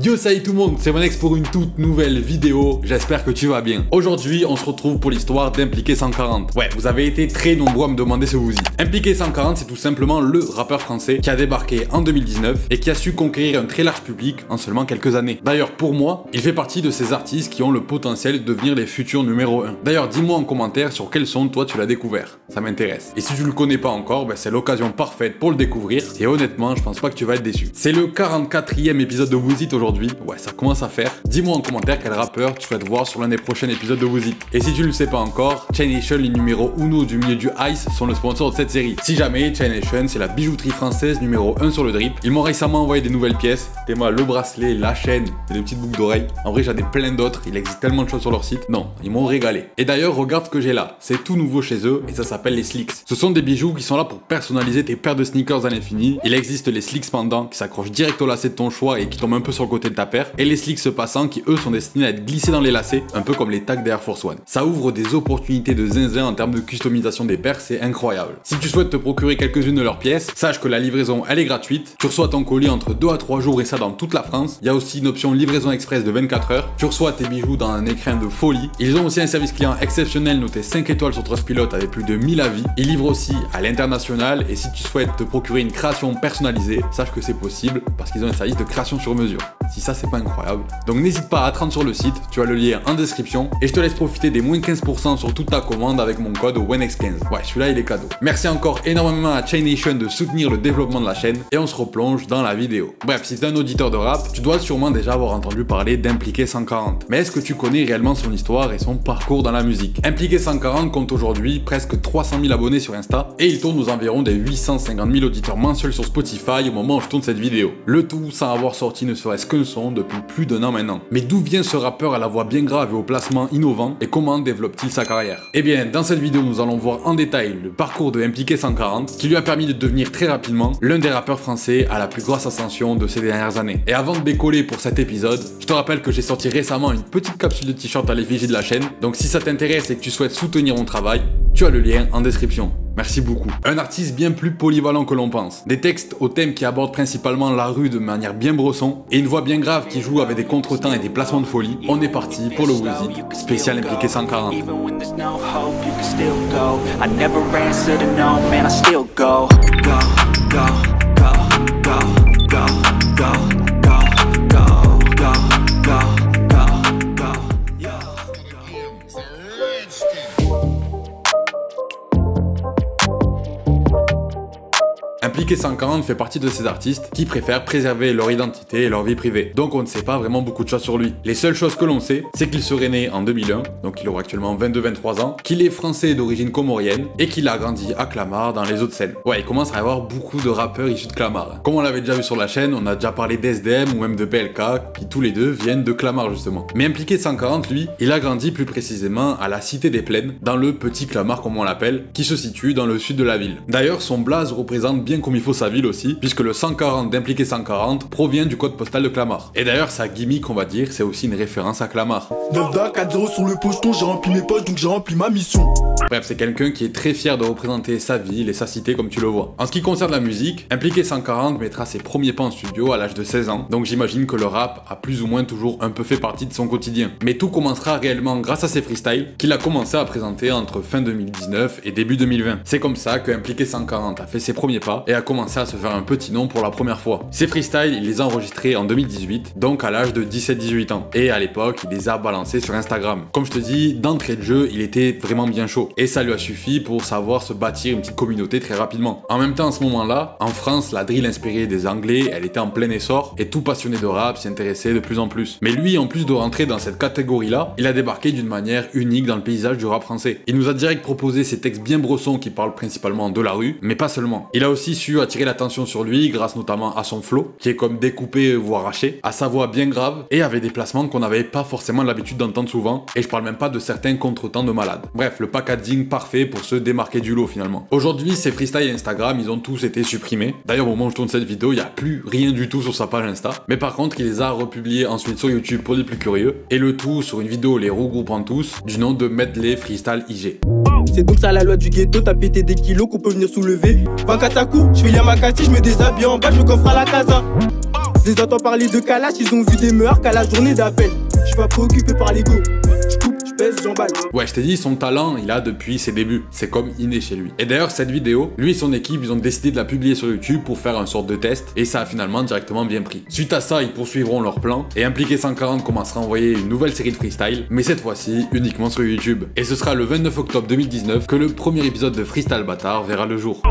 Yo salut tout le monde, c'est Monex pour une toute nouvelle vidéo, j'espère que tu vas bien. Aujourd'hui on se retrouve pour l'histoire d'Impliqué 140. Ouais, vous avez été très nombreux à me demander ce que vous dites. Impliqué 140 c'est tout simplement le rappeur français qui a débarqué en 2019 et qui a su conquérir un très large public en seulement quelques années. D'ailleurs pour moi, il fait partie de ces artistes qui ont le potentiel de devenir les futurs numéro 1. D'ailleurs dis-moi en commentaire sur quel son toi tu l'as découvert, ça m'intéresse. Et si tu le connais pas encore, ben, c'est l'occasion parfaite pour le découvrir et honnêtement je pense pas que tu vas être déçu. C'est le 44e épisode de Woozy aujourd'hui. Ouais, ça commence à faire. Dis-moi en commentaire quel rappeur tu souhaites voir sur l'un des prochains épisodes de Woozy. Et si tu le sais pas encore, Chain Nation, les numéros Uno du milieu du Ice, sont le sponsor de cette série. Si jamais, Chain Nation, c'est la bijouterie française numéro 1 sur le drip. Ils m'ont récemment envoyé des nouvelles pièces. T'es-moi le bracelet, la chaîne et des petites boucles d'oreilles. En vrai, j'en ai plein d'autres. Il existe tellement de choses sur leur site. Non, ils m'ont régalé. Et d'ailleurs, regarde ce que j'ai là. C'est tout nouveau chez eux et ça s'appelle les Slicks. Ce sont des bijoux qui sont là pour personnaliser tes paires de sneakers à l'infini. Il existe les Slicks pendant qui s'accrochent direct au lacet de ton choix et qui tombent un peu sur le côté de ta paire. Et les Slicks passants qui eux sont destinés à être glissés dans les lacets, un peu comme les tags des Air Force One. Ça ouvre des opportunités de zinzin en termes de customisation des paires, c'est incroyable. Si tu souhaites te procurer quelques-unes de leurs pièces, sache que la livraison elle est gratuite. Tu reçois ton colis entre 2 à 3 jours et ça dans toute la France. Il y a aussi une option livraison express de 24 heures. Tu reçois tes bijoux dans un écrin de folie. Ils ont aussi un service client exceptionnel noté 5 étoiles sur Trustpilot avec plus de 1000 avis. Ils livrent aussi à l'international et si tu souhaites te procurer une création personnalisée, sache que c'est possible parce qu'ils ont un service de création sur mesure. Si ça c'est pas incroyable. Donc n'hésite pas à te rendre sur le site, tu as le lien en description et je te laisse profiter des moins 15% sur toute ta commande avec mon code WENEX15. Ouais, celui-là il est cadeau. Merci encore énormément à Chain Nation de soutenir le développement de la chaîne et on se replonge dans la vidéo. Bref, si tu es un auditeur de rap, tu dois sûrement déjà avoir entendu parler d'Impliqué 140. Mais est-ce que tu connais réellement son histoire et son parcours dans la musique? Impliqué 140 compte aujourd'hui presque 300 000 abonnés sur Insta et il tourne aux environs des 850 000 auditeurs mensuels sur Spotify au moment où je tourne cette vidéo. Le tout sans avoir sorti ne serait-ce qu'un son depuis plus d'un an maintenant. Mais d'où vient ce rappeur à la voix bien grave et au placement innovant et comment développe-t-il sa carrière? Eh bien, dans cette vidéo, nous allons voir en détail le parcours de Impliqué 140 qui lui a permis de devenir très rapidement l'un des rappeurs français à la plus grosse ascension de ces dernières années. Et avant de décoller pour cet épisode, je te rappelle que j'ai sorti récemment une petite capsule de t-shirt à l'effigie de la chaîne. Donc si ça t'intéresse et que tu souhaites soutenir mon travail, tu as le lien en description. Merci beaucoup. Un artiste bien plus polyvalent que l'on pense. Des textes au thème qui abordent principalement la rue de manière bien bresson et une voix bien grave qui joue avec des contretemps et des placements de folie. On est parti pour le Woozy spécial Impliqué 140. Impliqué 140 fait partie de ces artistes qui préfèrent préserver leur identité et leur vie privée. Donc on ne sait pas vraiment beaucoup de choses sur lui. Les seules choses que l'on sait, c'est qu'il serait né en 2001, donc il aura actuellement 22-23 ans, qu'il est français d'origine comorienne et qu'il a grandi à Clamart dans les Hauts-de-Seine. Ouais, il commence à y avoir beaucoup de rappeurs issus de Clamart. Comme on l'avait déjà vu sur la chaîne, on a déjà parlé d'SDM ou même de PLK, qui tous les deux viennent de Clamart justement. Mais Impliqué 140, lui, il a grandi plus précisément à la Cité des Plaines, dans le petit Clamart comme on l'appelle, qui se situe dans le sud de la ville. D'ailleurs, son blaze représente bien comme il faut sa ville aussi, puisque le 140 d'Impliqué 140 provient du code postal de Clamart. Et d'ailleurs, sa gimmick, on va dire, c'est aussi une référence à Clamart. 9-4-0 sur le pocheton, j'ai rempli mes poches, donc j'ai rempli ma mission. Bref, c'est quelqu'un qui est très fier de représenter sa ville et sa cité comme tu le vois. En ce qui concerne la musique, Impliqué 140 mettra ses premiers pas en studio à l'âge de 16 ans, donc j'imagine que le rap a plus ou moins toujours un peu fait partie de son quotidien. Mais tout commencera réellement grâce à ses freestyles qu'il a commencé à présenter entre fin 2019 et début 2020. C'est comme ça que Impliqué 140 a fait ses premiers pas et a commencé à se faire un petit nom pour la première fois. Ses freestyles, il les a enregistrés en 2018, donc à l'âge de 17-18 ans. Et à l'époque, il les a balancés sur Instagram. Comme je te dis, d'entrée de jeu, il était vraiment bien chaud. Et ça lui a suffi pour savoir se bâtir une petite communauté très rapidement. En même temps, à ce moment-là, en France, la drill inspirée des Anglais, elle était en plein essor et tout passionné de rap s'y intéressait de plus en plus. Mais lui, en plus de rentrer dans cette catégorie-là, il a débarqué d'une manière unique dans le paysage du rap français. Il nous a direct proposé ces textes bien brossons qui parlent principalement de la rue, mais pas seulement. Il a aussi su attirer l'attention sur lui grâce notamment à son flow, qui est comme découpé voire haché, à sa voix bien grave et avec des placements qu'on n'avait pas forcément l'habitude d'entendre souvent, et je parle même pas de certains contretemps de malade. Bref, le packaging parfait pour se démarquer du lot finalement. Aujourd'hui, ses freestyles Instagram, ils ont tous été supprimés. D'ailleurs, au moment où je tourne cette vidéo, il n'y a plus rien du tout sur sa page Insta, mais par contre, il les a republiés ensuite sur YouTube pour les plus curieux, et le tout sur une vidéo les regroupant tous, du nom de Medley Freestyle IG. C'est donc ça la loi du ghetto, t'as pété des kilos qu'on peut venir soulever. 24 à coup, je fais Yamakasi, je me déshabille en bas, je me coffre à la casa. Je les entends parler de Kalash, ils ont vu des meurs qu'à la journée d'appel. Je suis pas préoccupé par l'ego. Je coupe, je pèse, j'emballe. Ouais, je t'ai dit, son talent, il a depuis ses débuts. C'est comme inné chez lui. Et d'ailleurs, cette vidéo, lui et son équipe, ils ont décidé de la publier sur YouTube pour faire un sorte de test. Et ça a finalement directement bien pris. Suite à ça, ils poursuivront leur plan. Et Impliqué 140 commencera à envoyer une nouvelle série de freestyle. Mais cette fois-ci, uniquement sur YouTube. Et ce sera le 29 octobre 2019 que le premier épisode de Freestyle Bâtard verra le jour.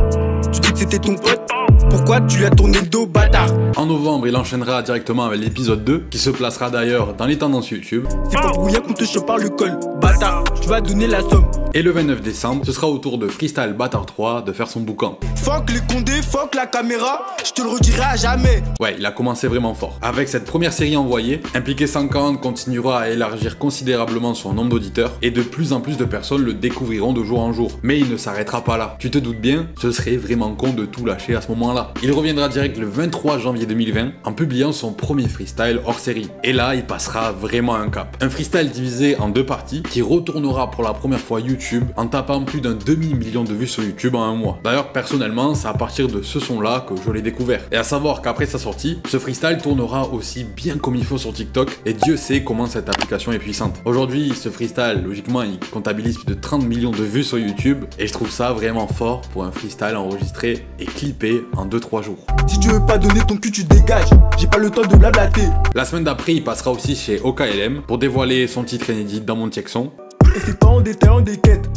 Tu dis que c'était ton pote? Pourquoi tu lui as tourné le dos, bâtard? En novembre, il enchaînera directement avec l'épisode 2, qui se placera d'ailleurs dans les tendances YouTube. C'est pas pour rien qu'on te chope par le col, bâtard. Tu vas donner la somme. Et le 29 décembre, ce sera au tour de Freestyle Bâtard 3 de faire son boucan. Fuck les condés, fuck la caméra, je te le redirai à jamais. Ouais, il a commencé vraiment fort. Avec cette première série envoyée, Impliqué 140 continuera à élargir considérablement son nombre d'auditeurs et de plus en plus de personnes le découvriront de jour en jour. Mais il ne s'arrêtera pas là. Tu te doutes bien, ce serait vraiment con de tout lâcher à ce moment-là. Il reviendra direct le 23 janvier 2020 en publiant son premier freestyle hors série. Et là, il passera vraiment un cap. Un freestyle divisé en deux parties qui retournera pour la première fois YouTube en tapant plus d'un demi-million de vues sur YouTube en un mois. D'ailleurs, personnellement, c'est à partir de ce son-là que je l'ai découvert. Et à savoir qu'après sa sortie, ce freestyle tournera aussi bien comme il faut sur TikTok et Dieu sait comment cette application est puissante. Aujourd'hui, ce freestyle, logiquement, il comptabilise plus de 30 millions de vues sur YouTube et je trouve ça vraiment fort pour un freestyle enregistré et clippé en 2-3 jours. Si tu veux pas donner ton cul, tu dégages. J'ai pas le temps de blablater. La semaine d'après, il passera aussi chez OKLM pour dévoiler son titre inédit dans mon Tiexon. Et c'est pas en détaillant des quêtes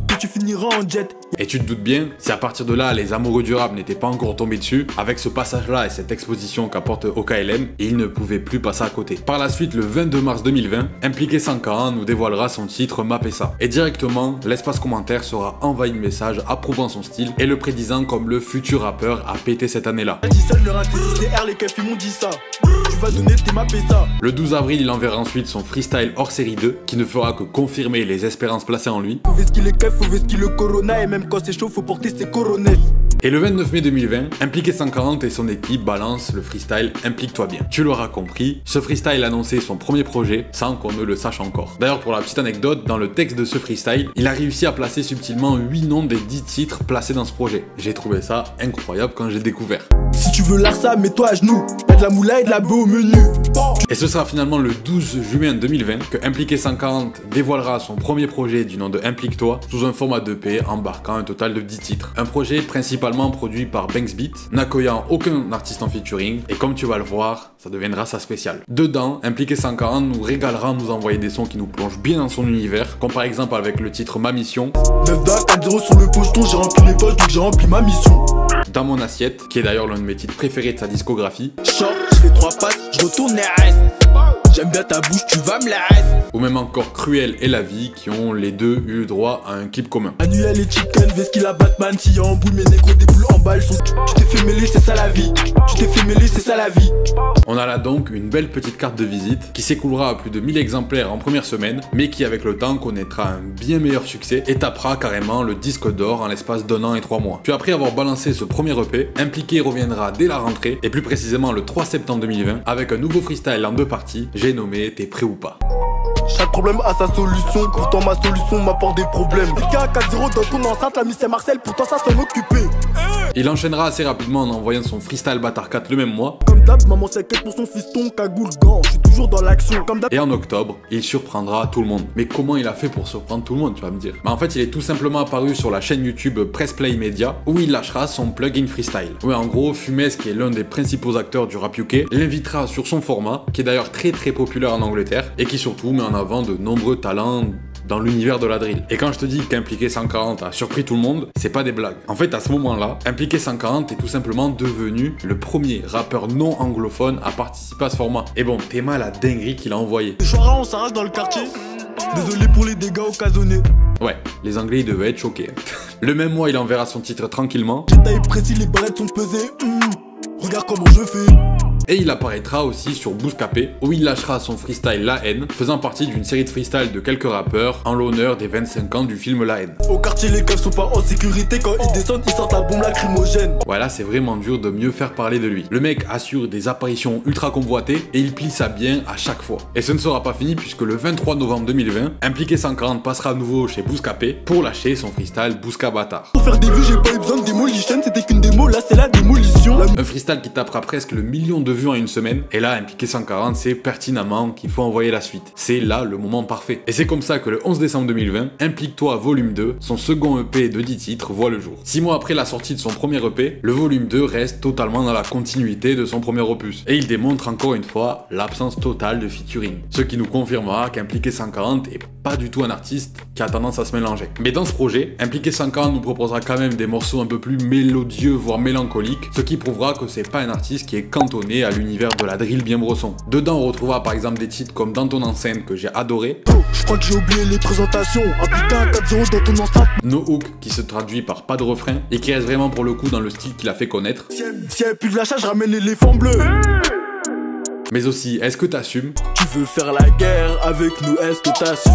que tu finiras en jet. Et tu te doutes bien, si à partir de là, les amoureux du rap n'étaient pas encore tombés dessus, avec ce passage-là et cette exposition qu'apporte OKLM, ils ne pouvaient plus passer à côté. Par la suite, le 22 mars 2020, Impliqué 140 nous dévoilera son titre Mapessa. Et directement, l'espace commentaire sera envahi de messages approuvant son style et le prédisant comme le futur rappeur à péter cette année-là. Les keufs ils m'ont dit ça. Tu vas donner tes Mapessa. Le 12 avril, il enverra ensuite son freestyle hors série 2, qui ne fera que confirmer les espérances placées en lui. Faut vesquiller les keufs, faut vesquiller le corona. Et même quand c'est chaud, faut porter ses coronesses. Et le 29 mai 2020, Impliqué 140 et son équipe balancent le freestyle Implique-toi bien. Tu l'auras compris, ce freestyle annonçait son premier projet sans qu'on ne le sache encore. D'ailleurs, pour la petite anecdote, dans le texte de ce freestyle, il a réussi à placer subtilement 8 noms des 10 titres placés dans ce projet. J'ai trouvé ça incroyable quand j'ai découvert. Si tu veux Larsa, mets-toi à genoux. Y'a de la moula et de la beau au menu. Et ce sera finalement le 12 juin 2020 que Impliqué 140 dévoilera son premier projet du nom de Implique-toi sous un format d'EP embarquant un total de 10 titres. Un projet principalement produit par Banks Beat, n'accueillant aucun artiste en featuring, et comme tu vas le voir, ça deviendra sa spéciale. Dedans, Impliqué 140 nous régalera en nous envoyer des sons qui nous plongent bien dans son univers, comme par exemple avec le titre Ma Mission, 9 dates, 4-0 sur le pocheton, j'ai rempli mes poches donc j'ai rempli ma mission. Dans mon assiette, qui est d'ailleurs l'un de mes titres préférés de sa discographie. Short, je fais 3 passes, je retourne les reste. J'aime bien ta bouche, tu vas me la reste. Ou même encore Cruel et La Vie, qui ont les deux eu droit à un clip commun. Annuel et Chicken, Vesquille la Batman, si y'a en boule, mes négros des boules en balle sont. Tu t'es fait mêler, c'est ça la vie. Tu t'es fait mêler, c'est ça la vie. On a là donc une belle petite carte de visite qui s'écoulera à plus de 1000 exemplaires en première semaine, mais qui avec le temps connaîtra un bien meilleur succès et tapera carrément le disque d'or en l'espace d'1 an et 3 mois. Puis après avoir balancé ce premier EP, Impliqué reviendra dès la rentrée, et plus précisément le 3 septembre 2020, avec un nouveau freestyle en 2 parties, j'ai nommé T'es prêt ou pas. Chaque problème a sa solution, pourtant ma solution m'apporte des problèmes. Le gars 4-0 dans ton enceinte, la Miss Marcel, pourtant ça s'en occupait. Il enchaînera assez rapidement en envoyant son freestyle Bâtard 4 le même mois. Comme d'hab, maman s'inquiète pour son fiston, cagoule, gant, je suis toujours dans l'action. Comme d'hab. Et en octobre, il surprendra tout le monde. Mais comment il a fait pour surprendre tout le monde, tu vas me dire? Bah en fait, il est tout simplement apparu sur la chaîne YouTube Press Play Media, où il lâchera son plugin freestyle. Ouais, en gros, Fumez, qui est l'un des principaux acteurs du rap UK, l'invitera sur son format, qui est d'ailleurs très populaire en Angleterre, et qui surtout met en avant de nombreux talents dans l'univers de la drill. Et quand je te dis qu'Impliqué 140 a surpris tout le monde, c'est pas des blagues. En fait, à ce moment-là, Impliqué 140 est tout simplement devenu le premier rappeur non anglophone à participer à ce format. Et bon, t'es mal à dinguerie qu'il a envoyé. Chouara, on s'arrache dans le quartier. Désolé pour les dégâts occasionnés. Ouais, les Anglais ils devaient être choqués. Le même mois, il enverra son titre tranquillement. J'ai taille précis, les barrettes sont pesées. Regarde comment je fais. Et il apparaîtra aussi sur Bouscapé, où il lâchera son freestyle La Haine, faisant partie d'une série de freestyles de quelques rappeurs en l'honneur des 25 ans du film La Haine. Au quartier, les keufs sont pas en sécurité, quand ils descendent, ils sortent la bombe lacrymogène. Voilà, c'est vraiment dur de mieux faire parler de lui. Le mec assure des apparitions ultra convoitées et il plie ça bien à chaque fois. Et ce ne sera pas fini puisque le 23 novembre 2020, Impliqué 140 passera à nouveau chez Bouscapé pour lâcher son freestyle Bousca Bâtard. Pour faire des vues, j'ai pas eu besoin de démolition, c'était qu'une démo, là c'est la démolition. Un freestyle qui tapera presque le million de vues vues en une semaine. Et là, Impliqué 140 sait pertinemment qu'il faut envoyer la suite. C'est là le moment parfait. Et c'est comme ça que le 11 décembre 2020, Implique-toi volume 2, son second EP de 10 titres, voit le jour. 6 mois après la sortie de son premier EP, le volume 2 reste totalement dans la continuité de son premier opus. Et il démontre encore une fois l'absence totale de featuring. Ce qui nous confirmera qu'Impliqué 140 est pas du tout un artiste qui a tendance à se mélanger. Mais dans ce projet, Impliqué 140 nous proposera quand même des morceaux un peu plus mélodieux, voire mélancoliques, ce qui prouvera que c'est pas un artiste qui est cantonné à l'univers de la drill bien brosson. Dedans, on retrouvera par exemple des titres comme Dans ton enceinte que j'ai adoré. Oh, je crois que j'ai oublié les présentations. Un putain 4-0 dans ton enceinte. No Hook qui se traduit par pas de refrain et qui reste vraiment pour le coup dans le style qu'il a fait connaître. Si elle pue de l'achat, je ramène l'éléphant bleu. Mais aussi, est-ce que t'assumes? Tu veux faire la guerre avec nous, est-ce que t'assumes?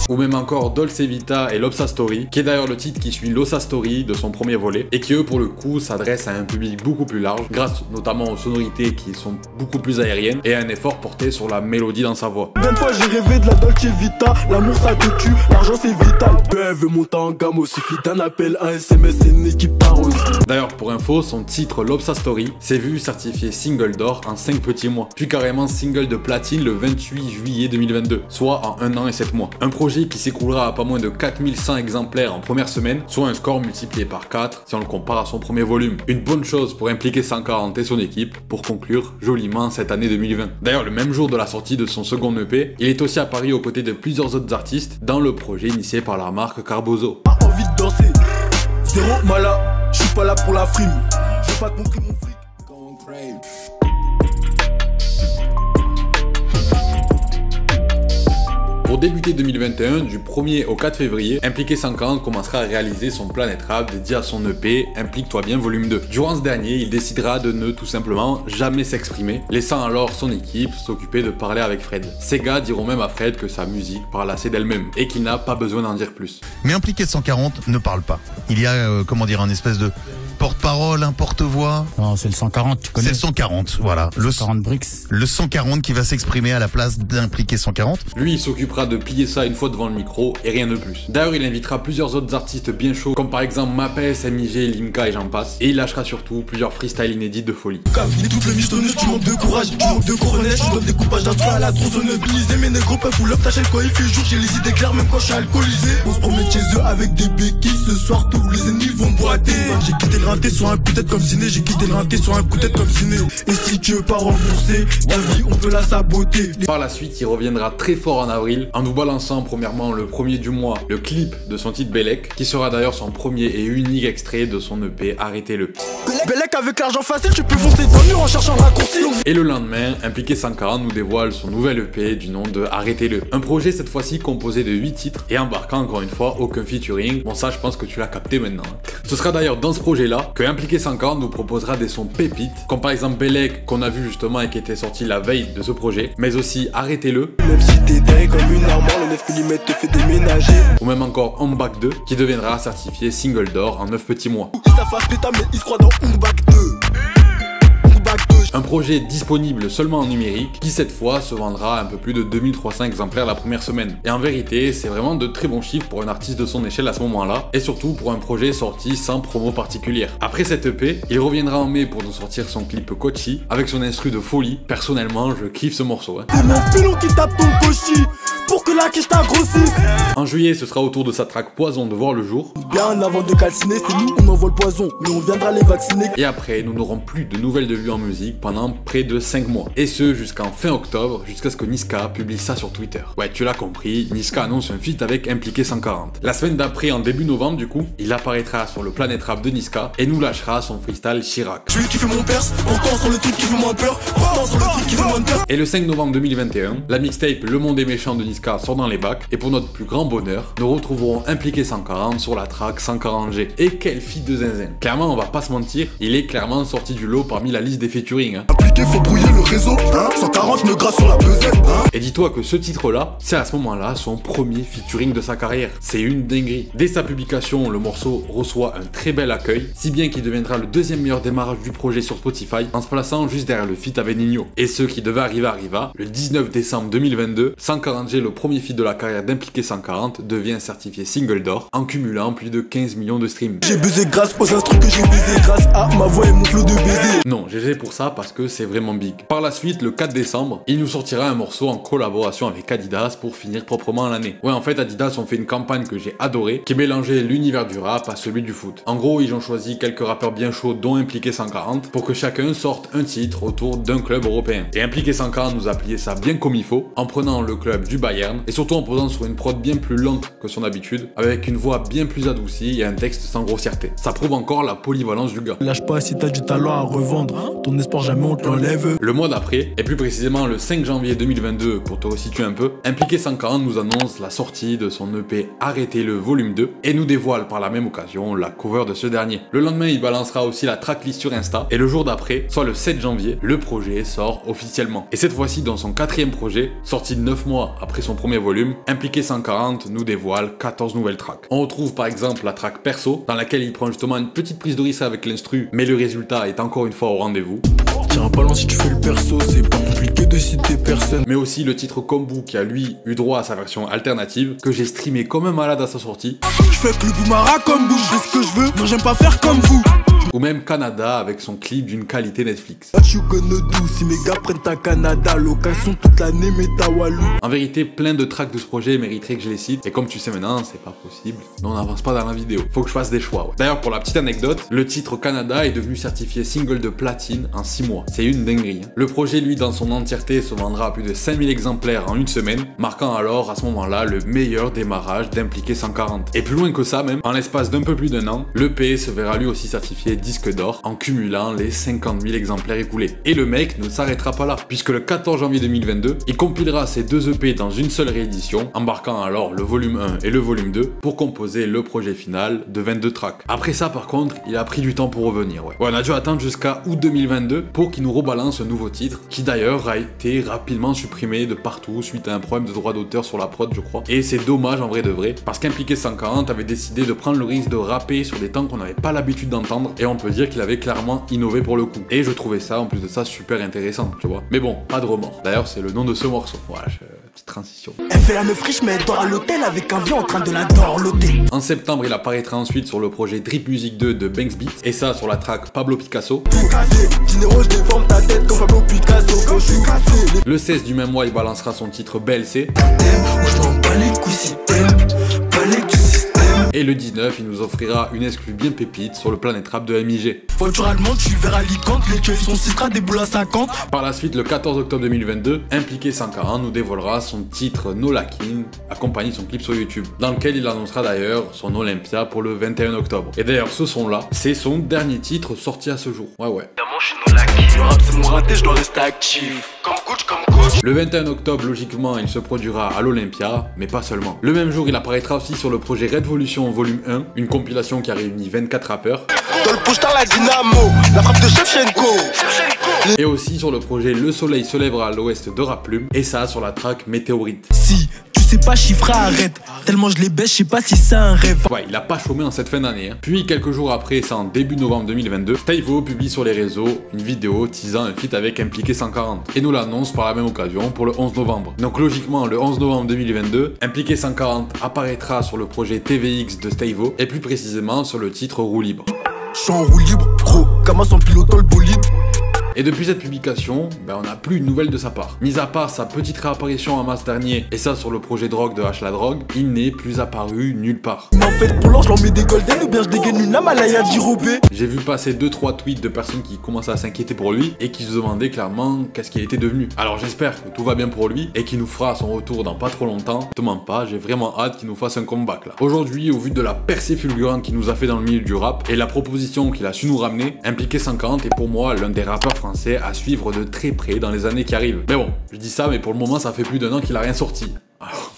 Ou même encore Dolce Vita et L'Obsa Story, qui est d'ailleurs le titre qui suit l'Ossa Story de son premier volet, et qui eux pour le coup s'adresse à un public beaucoup plus large, grâce notamment aux sonorités qui sont beaucoup plus aériennes, et à un effort porté sur la mélodie dans sa voix. 20 fois j'ai rêvé de la Dolce Vita, l'amour ça te tue, l'argent c'est vital. Elle veut monter en gamme, au suffit d'un appel, un SMS et une équipe part aussi. D'ailleurs pour info, son titre L'Obsa Story s'est vu certifié single d'or en 5 petits mois, puis carrément single de platine le 28 juillet 2022, soit en 1 an et 7 mois. Un projet qui s'écoulera à pas moins de 4100 exemplaires en première semaine, soit un score multiplié par 4 si on le compare à son premier volume. Une bonne chose pour Impliqué 140 et son équipe pour conclure joliment cette année 2020. D'ailleurs le même jour de la sortie de son second EP, il est aussi apparu aux côtés de plusieurs autres artistes dans le projet initié par la marque Carbozo. Pas envie de danser, zéro mala, je suis pas là pour la frime, je vais pas te montrer mon fric. Pour débuter 2021, du 1er au 4 février, Impliqué 140 commencera à réaliser son Planet Rap dédié à son EP Implique-toi bien volume 2. Durant ce dernier, il décidera de ne tout simplement jamais s'exprimer, laissant alors son équipe s'occuper de parler avec Fred. Ces gars diront même à Fred que sa musique parle assez d'elle-même et qu'il n'a pas besoin d'en dire plus. Mais Impliqué 140 ne parle pas. Il y a, comment dire, un espèce de porte-parole, un porte-voix. Non, c'est le 140, tu connais. C'est le 140, voilà. Le 140 bricks. Le 140 qui va s'exprimer à la place d'Impliqué 140. Lui, il s'occupera de plier ça une fois devant le micro et rien de plus. D'ailleurs, il invitera plusieurs autres artistes bien chauds, comme par exemple Mapes, MIG, Limka et j'en passe. Et il lâchera surtout plusieurs freestyles inédits de folie. Il est toutes les michetonneuses, tu manques de courage, tu manques de coronel, je donne des coupages d'un à la tronçonneuse. Bilisé, mes négros peuvent full up ta chaîne quand il fait jour, j'ai les idées claires même quand je suis alcoolisé. On se promène chez eux avec des béquilles, ce soir tous les ennemis vont boiter. J'ai quitté le rinté sur un coup de tête comme ciné, j'ai quitté le rinté sur un coup de tête comme ciné. Et si tu veux pas rembourser, ta vie on peut la saboter. Par la suite, il reviendra très fort en avril, en nous balançant premièrement le premier du mois, le clip de son titre Bellec, qui sera d'ailleurs son premier et unique extrait de son EP Arrêtez-le. Bellec avec l'argent facile, tu peux foncer dans le mur en cherchant un raccourci. Et le lendemain, Impliqué 140 nous dévoile son nouvel EP du nom de Arrêtez-le. Un projet cette fois-ci composé de 8 titres et embarquant encore une fois aucun featuring. Bon ça je pense que tu l'as capté maintenant. Ce sera d'ailleurs dans ce projet-là que Impliqué 140 nous proposera des sons pépites, comme par exemple Bellec qu'on a vu justement et qui était sorti la veille de ce projet, mais aussi Arrêtez-le. Même si t'es dingue comme une armoire, le 9 mm te fait déménager. Ou même encore On Back 2 qui deviendra certifié single d'or en 9 petits mois. Ils savent pas péta mais ils se croient dans On Back 2. Un projet disponible seulement en numérique qui cette fois se vendra un peu plus de 2300 exemplaires la première semaine. Et en vérité, c'est vraiment de très bons chiffres pour un artiste de son échelle à ce moment-là, et surtout pour un projet sorti sans promo particulière. Après cette EP, il reviendra en mai pour nous sortir son clip Kochi avec son instru de folie. Personnellement, je kiffe ce morceau. C'est mon pilon qui tape ton cochi pour que la quiche t'agrossisse. En juillet, ce sera au tour de sa track Poison de voir le jour. Bien avant de calciner, c'est nous, on envoie le poison, mais on viendra les vacciner. Et après, nous n'aurons plus de nouvelles de lui en musique pendant près de 5 mois. Et ce, jusqu'en fin octobre, jusqu'à ce que Niska publie ça sur Twitter. Ouais, tu l'as compris, Niska annonce un feat avec Impliqué 140. La semaine d'après, en début novembre du coup, il apparaîtra sur le Planet Rap de Niska et nous lâchera son freestyle Chirac. Je lui qui fait mon perse, pourtant sur le truc qui fait moins peur, pourtant sur le truc qui fait moins peur. Et le 5 novembre 2021, la mixtape Le Monde est méchant de Niska sort dans les bacs et pour notre plus grand bonheur, nous retrouverons Impliqué 140 sur la track 140G. Et quel feat de zinzin. Clairement, on va pas se mentir, il est clairement sorti du lot parmi la liste des featuring. Impliqué, faut brouiller le réseau, hein. 140 ne grâce sur la pesette, hein. Et dis-toi que ce titre-là, c'est à ce moment-là son premier featuring de sa carrière. C'est une dinguerie. Dès sa publication, le morceau reçoit un très bel accueil, si bien qu'il deviendra le deuxième meilleur démarrage du projet sur Spotify, en se plaçant juste derrière le feat avec Nino. Et ce qui devait arriver arriva, le 19 décembre 2022, 140G, le premier feat de la carrière d'Impliqué 140, devient certifié single d'or, en cumulant plus de 15 millions de streams. J'ai baisé grâce aux instrus que j'ai baisé grâce à ma voix et mon flow de baiser. Non, GG pour ça, parce que c'est vraiment big. Par la suite, le 4 décembre, il nous sortira un morceau en collaboration avec Adidas pour finir proprement l'année. Ouais, en fait, Adidas ont fait une campagne que j'ai adorée, qui mélangeait l'univers du rap à celui du foot. En gros, ils ont choisi quelques rappeurs bien chauds dont Impliqué 140 pour que chacun sorte un titre autour d'un club européen. Et Impliqué 140 nous a plié ça bien comme il faut, en prenant le club du Bayern et surtout en posant sur une prod bien plus lente que son habitude, avec une voix bien plus adoucie et un texte sans grossièreté. Ça prouve encore la polyvalence du gars. Lâche pas si t'as du talent à revendre, ton espoir jamais on te l'enlève. Le mois d'après, et plus précisément le 5 janvier 2022 pour te resituer un peu, Impliqué 140 nous annonce la sortie de son EP Arrêtez le volume 2 et nous dévoile par la même occasion la cover de ce dernier. Le lendemain, il balancera aussi la tracklist sur Insta et le jour d'après, soit le 7 janvier, le projet sort officiellement. Et cette fois-ci dans son 4e projet, sorti 9 mois après son premier volume, Impliqué 140 nous dévoile 14 nouvelles tracks. On retrouve par exemple la track Perso, dans laquelle il prend justement une petite prise de risque avec l'instru, mais le résultat est encore une fois au rendez-vous. Tiens pas loin si tu fais le perso, c'est pas compliqué de citer personne. Mais aussi le titre Kombu qui a lui eu droit à sa version alternative, que j'ai streamé comme un malade à sa sortie. Je fais que le boumara comme vous, je fais ce que je veux, non j'aime pas faire comme vous. Ou même Canada avec son clip d'une qualité Netflix. What you gonna do si mes gars prennent ta Canada, location toute l'année mais ta Walou. En vérité, plein de tracks de ce projet mériteraient que je les cite, et comme tu sais maintenant, c'est pas possible. Non, on n'avance pas dans la vidéo. Faut que je fasse des choix. Ouais. D'ailleurs, pour la petite anecdote, le titre Canada est devenu certifié single de platine en 6 mois. C'est une dinguerie. Hein. Le projet, lui, dans son entièreté, se vendra à plus de 5000 exemplaires en une semaine, marquant alors à ce moment-là le meilleur démarrage d'Impliqué 140. Et plus loin que ça même, en l'espace d'un peu plus d'un an, l'EP se verra lui aussi certifié disque d'or en cumulant les 50 000 exemplaires écoulés. Et le mec ne s'arrêtera pas là, puisque le 14 janvier 2022, il compilera ces 2 EP dans une seule réédition, embarquant alors le volume 1 et le volume 2 pour composer le projet final de 22 tracks. Après ça, par contre, il a pris du temps pour revenir. Ouais, on a dû attendre jusqu'à août 2022 pour qu'il nous rebalance un nouveau titre, qui d'ailleurs a été rapidement supprimé de partout suite à un problème de droit d'auteur sur la prod, je crois. Et c'est dommage en vrai de vrai, parce qu'Impliqué 140 avait décidé de prendre le risque de rapper sur des temps qu'on n'avait pas l'habitude d'entendre, et on peut dire qu'il avait clairement innové pour le coup. Et je trouvais ça, en plus de ça, super intéressant, tu vois. Mais bon, pas de remords. D'ailleurs, c'est le nom de ce morceau. Voilà, petite transition. Elle fait la meuf riche mais elle dort à l'hôtel avec un vieux en train de la dorloter. En septembre, il apparaîtra ensuite sur le projet Drip Music 2 de Banks Beats, et ça sur la track Pablo Picasso. Dinero, je déforme ta tête comme Pablo Picasso. Quand je suis cassé. Le 16 du même mois, il balancera son titre BLC. Je m'en bats les couilles si t'aimes, pas les du système. Et le 19, il nous offrira une exclue bien pépite sur le Planet Rap de MIG. Voiture allemande, je suis vers Alicante, les keufs sont 6 des boules à 50. Par la suite, le 14 octobre 2022, Impliqué 140 nous dévoilera son titre No Lacking, accompagné de son clip sur YouTube, dans lequel il annoncera d'ailleurs son Olympia pour le 21 octobre. Et d'ailleurs, ce son-là, c'est son dernier titre sorti à ce jour. Ouais. Le rap c'est mon raté, je dois rester actif. Comme coach. Le 21 octobre, logiquement, il se produira à l'Olympia, mais pas seulement. Le même jour, il apparaîtra aussi sur le projet Redvolution Volume 1, une compilation qui a réuni 24 rappeurs. Dans le push dans la dynamo, la frappe de Shevchenko. Et aussi sur le projet Le Soleil se lèvera à l'ouest de Rap Plume, et ça sur la track Météorite. Si tu sais pas chiffrer, arrête. Tellement je les baisse, je sais pas si c'est un rêve. Ouais, il a pas chômé en cette fin d'année. Hein. Puis quelques jours après, ça en début novembre 2022, Stayvo publie sur les réseaux une vidéo teasant un feat avec Impliqué 140. Et nous l'annonce par la même occasion pour le 11 novembre. Donc logiquement, le 11 novembre 2022, Impliqué 140 apparaîtra sur le projet TVX de Stayvo, et plus précisément sur le titre Roue Libre. Je suis en roue libre, gros, comme en pilotant le bolide. Et depuis cette publication, on n'a plus de nouvelles de sa part. Mis à part sa petite réapparition en mars dernier, et ça sur le projet Drogue de H la Drogue, il n'est plus apparu nulle part. Mais en fait, pour l'or, je leur mets des golden ou bien je dégaine une Amalaya d'Irobé. J'ai vu passer 2-3 tweets de personnes qui commençaient à s'inquiéter pour lui, et qui se demandaient clairement qu'est-ce qu'il était devenu. Alors j'espère que tout va bien pour lui, et qu'il nous fera son retour dans pas trop longtemps. Je te mens pas, j'ai vraiment hâte qu'il nous fasse un comeback là. Aujourd'hui, au vu de la percée fulgurante qu'il nous a fait dans le milieu du rap, et la proposition qu'il a su nous ramener, Impliqué 140 est pour moi l'un des rappeurs français à suivre de très près dans les années qui arrivent. Mais bon, je dis ça, mais pour le moment, ça fait plus d'un an qu'il a rien sorti. Alors...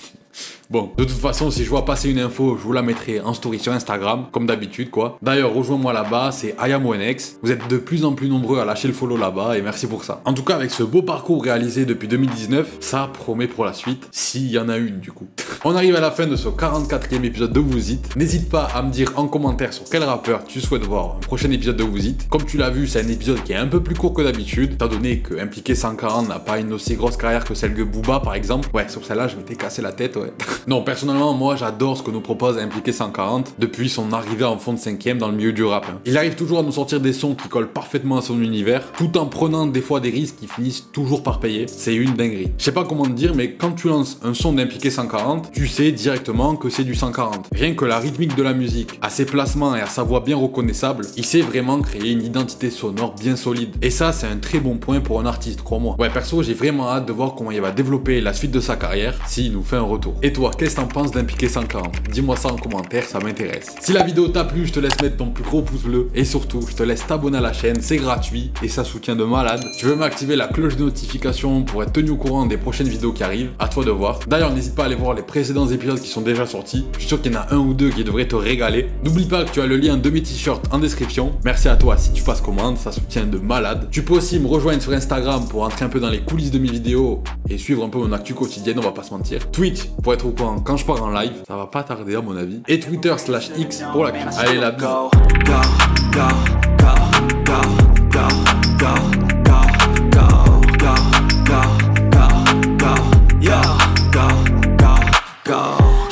Bon, de toute façon, si je vois passer une info, je vous la mettrai en story sur Instagram, comme d'habitude quoi. D'ailleurs, rejoins-moi là-bas, c'est IamONX. Vous êtes de plus en plus nombreux à lâcher le follow là-bas, et merci pour ça. En tout cas, avec ce beau parcours réalisé depuis 2019, ça promet pour la suite, s'il y en a une du coup. On arrive à la fin de ce 44e épisode de Whos It. N'hésite pas à me dire en commentaire sur quel rappeur tu souhaites voir un prochain épisode de Whos It. Comme tu l'as vu, c'est un épisode qui est un peu plus court que d'habitude, étant donné que Impliqué 140 n'a pas une aussi grosse carrière que celle de Booba par exemple. Ouais, sur celle-là, je m'étais cassé la tête, ouais. Non, personnellement, moi j'adore ce que nous propose Impliqué 140 depuis son arrivée en fond de 5ème dans le milieu du rap. Il arrive toujours à nous sortir des sons qui collent parfaitement à son univers, tout en prenant des fois des risques qui finissent toujours par payer. C'est une dinguerie. Je sais pas comment te dire, mais quand tu lances un son d'Impliqué 140, tu sais directement que c'est du 140. Rien que la rythmique de la musique, à ses placements et à sa voix bien reconnaissable, il sait vraiment créer une identité sonore bien solide. Et ça, c'est un très bon point pour un artiste, crois-moi. Ouais, perso, j'ai vraiment hâte de voir comment il va développer la suite de sa carrière s'il nous fait un retour. Et toi, qu'est-ce que t'en penses d'Impliqué 140? Dis-moi ça en commentaire, ça m'intéresse. Si la vidéo t'a plu, je te laisse mettre ton plus gros pouce bleu et surtout, je te laisse t'abonner à la chaîne, c'est gratuit et ça soutient de malade. Tu veux m'activer la cloche de notification pour être tenu au courant des prochaines vidéos qui arrivent, à toi de voir. D'ailleurs, n'hésite pas à aller voir les précédents épisodes qui sont déjà sortis. Je suis sûr qu'il y en a un ou deux qui devraient te régaler. N'oublie pas que tu as le lien de mes t-shirts en description. Merci à toi si tu passes commande, ça soutient de malade. Tu peux aussi me rejoindre sur Instagram pour entrer un peu dans les coulisses de mes vidéos et suivre un peu mon actu quotidienne, on va pas se mentir. Twitch pour être au courant quand je pars en live, ça va pas tarder à mon avis. Et Twitter/X pour l'actu. Allez, la bise.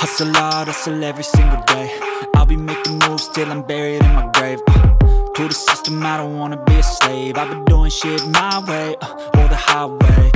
Hustle hard, hustle every single day. I'll be making moves till I'm buried in my grave. To the system, I don't wanna be a slave. I've been doing shit my way, or the highway.